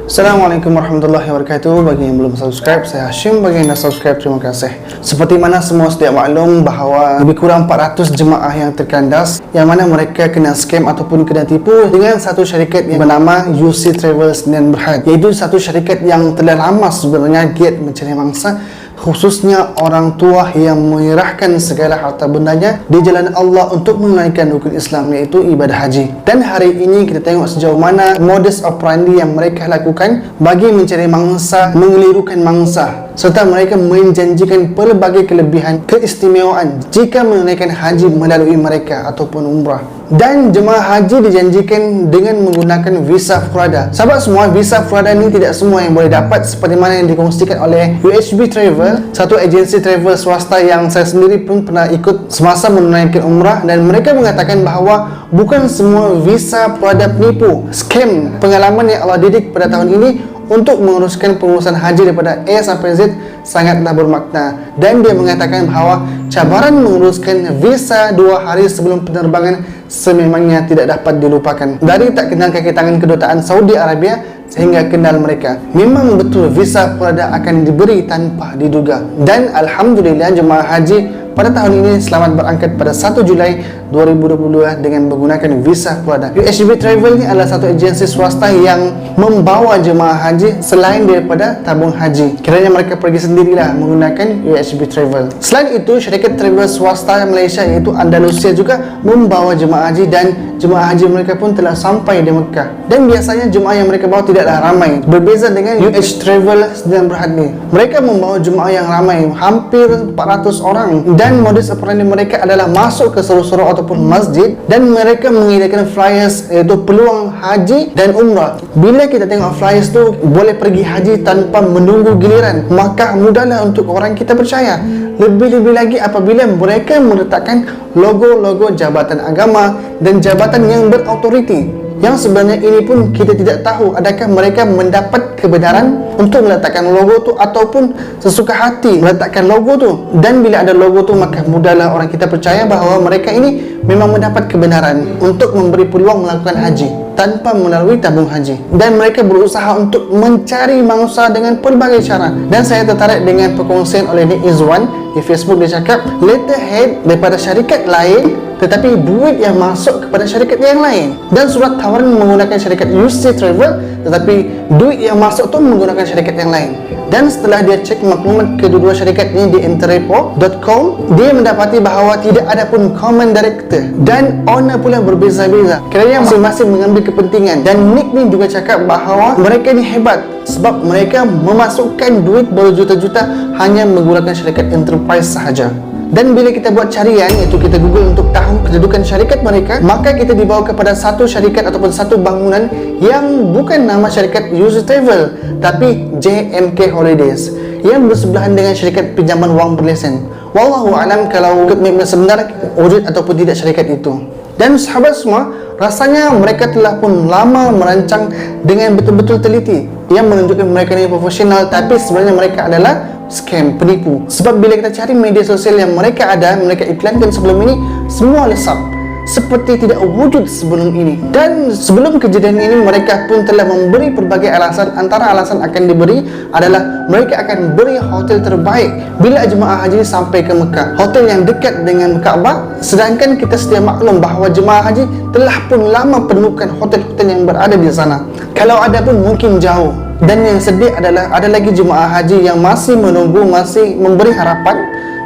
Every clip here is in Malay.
Assalamualaikum warahmatullahi wabarakatuh. Bagi yang belum subscribe, saya Hashim. Bagi yang dah subscribe, terima kasih. Seperti mana semua sedia maklum bahawa lebih kurang 400 jemaah yang terkandas, yang mana mereka kena scam ataupun kena tipu dengan satu syarikat yang bernama UC Travel Sdn Bhd, iaitu satu syarikat yang telah lama sebenarnya giat mencari mangsa, khususnya orang tua yang menyerahkan segala harta bendanya di jalan Allah untuk menunaikan rukun Islam, iaitu ibadah haji. Dan hari ini kita tengok sejauh mana modus operandi yang mereka lakukan bagi mencari mangsa, mengelirukan mangsa, serta mereka menjanjikan pelbagai kelebihan keistimewaan jika menunaikan haji melalui mereka ataupun umrah. Dan jemaah haji dijanjikan dengan menggunakan visa Furada. Sahabat semua, visa Furada ni tidak semua yang boleh dapat, seperti mana yang dikongsikan oleh UHB Travel, satu agensi travel swasta yang saya sendiri pun pernah ikut semasa menunaikan umrah, dan mereka mengatakan bahawa bukan semua visa Furada penipu, scam. Pengalaman yang Allah didik pada tahun ini untuk menguruskan pengurusan haji daripada A sampai Z sangatlah bermakna. Dan dia mengatakan bahawa cabaran menguruskan visa 2 hari sebelum penerbangan sememangnya tidak dapat dilupakan. Dari tak kenal kaki tangan kedutaan Saudi Arabia sehingga kenal mereka, memang betul visa Furada akan diberi tanpa diduga. Dan Alhamdulillah jemaah haji pada tahun ini selamat berangkat pada 1 Julai 2022 dengan menggunakan visa Furada. UHB Travel ni adalah satu agensi swasta yang membawa jemaah haji selain daripada tabung haji. Kiranya mereka pergi sendirilah menggunakan UHB Travel. Selain itu, syarikat travel swasta Malaysia iaitu Andalusia juga membawa jemaah haji, dan jemaah haji mereka pun telah sampai di Mekah. Dan biasanya jemaah yang mereka bawa tidaklah ramai, berbeza dengan UH Travel Sdn Bhd ni. Mereka membawa jemaah yang ramai, hampir 400 orang, dan modus operandi mereka adalah masuk ke surau-surau ataupun masjid, dan mereka mengedarkan flyers, iaitu peluang haji dan umrah. Bila kita tengok flyers tu boleh pergi haji tanpa menunggu giliran, maka mudahlah untuk orang kita percaya. Lebih-lebih lagi apabila mereka meletakkan logo-logo jabatan agama dan jabatan yang berautoriti, yang sebenarnya ini pun kita tidak tahu adakah mereka mendapat kebenaran untuk meletakkan logo tu ataupun sesuka hati meletakkan logo tu. Dan bila ada logo tu, maka mudahlah orang kita percaya bahawa mereka ini memang mendapat kebenaran untuk memberi peluang melakukan haji tanpa melalui tabung haji. Dan mereka berusaha untuk mencari mangsa dengan pelbagai cara. Dan saya tertarik dengan perkongsian oleh Nick Izwan di Facebook. Dia cakap letterhead daripada syarikat lain tetapi duit yang masuk kepada syarikat yang lain, dan surat tawaran menggunakan syarikat UC Travel tetapi duit yang masuk tu menggunakan syarikat yang lain. Dan setelah dia cek maklumat kedua-dua syarikat ini di interrepo.com, dia mendapati bahawa tidak ada pun common director dan owner pula berbeza-beza, kerana masing-masing mengambil kepentingan. Dan Nick ni juga cakap bahawa mereka ni hebat sebab mereka memasukkan duit berjuta-juta hanya menggunakan syarikat enterprise sahaja. Dan bila kita buat carian, iaitu kita Google untuk tahu kedudukan syarikat mereka, maka kita dibawa kepada satu syarikat ataupun satu bangunan yang bukan nama syarikat UC Travel tapi JMK Holidays, yang bersebelahan dengan syarikat pinjaman wang berlesen. Wallahu alam kalau sebenar wujud ataupun tidak syarikat itu. Dan sahabat semua, rasanya mereka telah pun lama merancang dengan betul-betul teliti, yang menunjukkan mereka ini profesional, tapi sebenarnya mereka adalah scam, penipu. Sebab bila kita cari media sosial yang mereka ada, mereka iklankan sebelum ini, semua lesap, seperti tidak wujud sebelum ini. Dan sebelum kejadian ini, mereka pun telah memberi pelbagai alasan. Antara alasan akan diberi adalah mereka akan beri hotel terbaik bila jemaah haji sampai ke Mekah, hotel yang dekat dengan Kaabah. Sedangkan kita sedia maklum bahawa jemaah haji telah pun lama penuhkan hotel-hotel yang berada di sana, kalau ada pun mungkin jauh. Dan yang sedih adalah ada lagi jemaah haji yang masih menunggu, masih memberi harapan,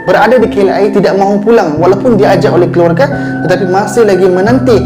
berada di KLIA, tidak mahu pulang walaupun diajak oleh keluarga, tetapi masih lagi menanti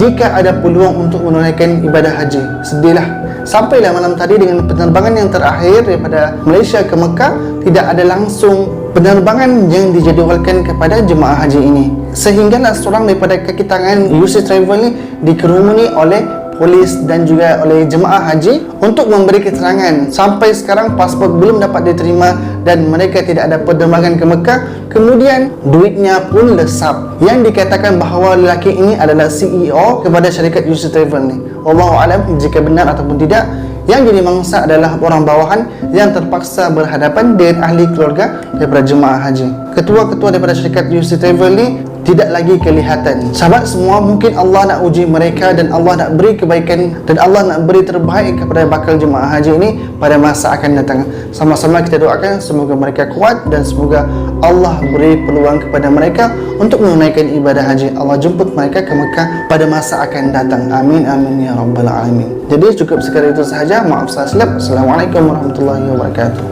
jika ada peluang untuk menunaikan ibadah haji. Sedihlah. Sampailah malam tadi dengan penerbangan yang terakhir daripada Malaysia ke Mekah, tidak ada langsung penerbangan yang dijadualkan kepada jemaah haji ini, sehinggalah seorang daripada kaki tangan UC Travel ni dikerumuni oleh polis dan juga oleh jemaah haji untuk memberi keterangan. Sampai sekarang pasport belum dapat diterima dan mereka tidak ada penerbangan ke Mekah. Kemudian duitnya pun lesap, yang dikatakan bahawa lelaki ini adalah CEO kepada syarikat UC Travel ni. Wallahu alam jika benar ataupun tidak. Yang jadi mangsa adalah orang bawahan yang terpaksa berhadapan dengan ahli keluarga daripada jemaah haji. Ketua-ketua daripada syarikat UC Travel ni tidak lagi kelihatan. Sahabat semua, mungkin Allah nak uji mereka dan Allah nak beri kebaikan dan Allah nak beri terbaik kepada bakal jemaah haji ini pada masa akan datang. Sama-sama kita doakan semoga mereka kuat dan semoga Allah beri peluang kepada mereka untuk menunaikan ibadah haji. Allah jemput mereka ke Mekah pada masa akan datang. Amin amin ya rabbal alamin. Jadi cukup sekali itu sahaja. Maaf salah silap. Assalamualaikum warahmatullahi wabarakatuh.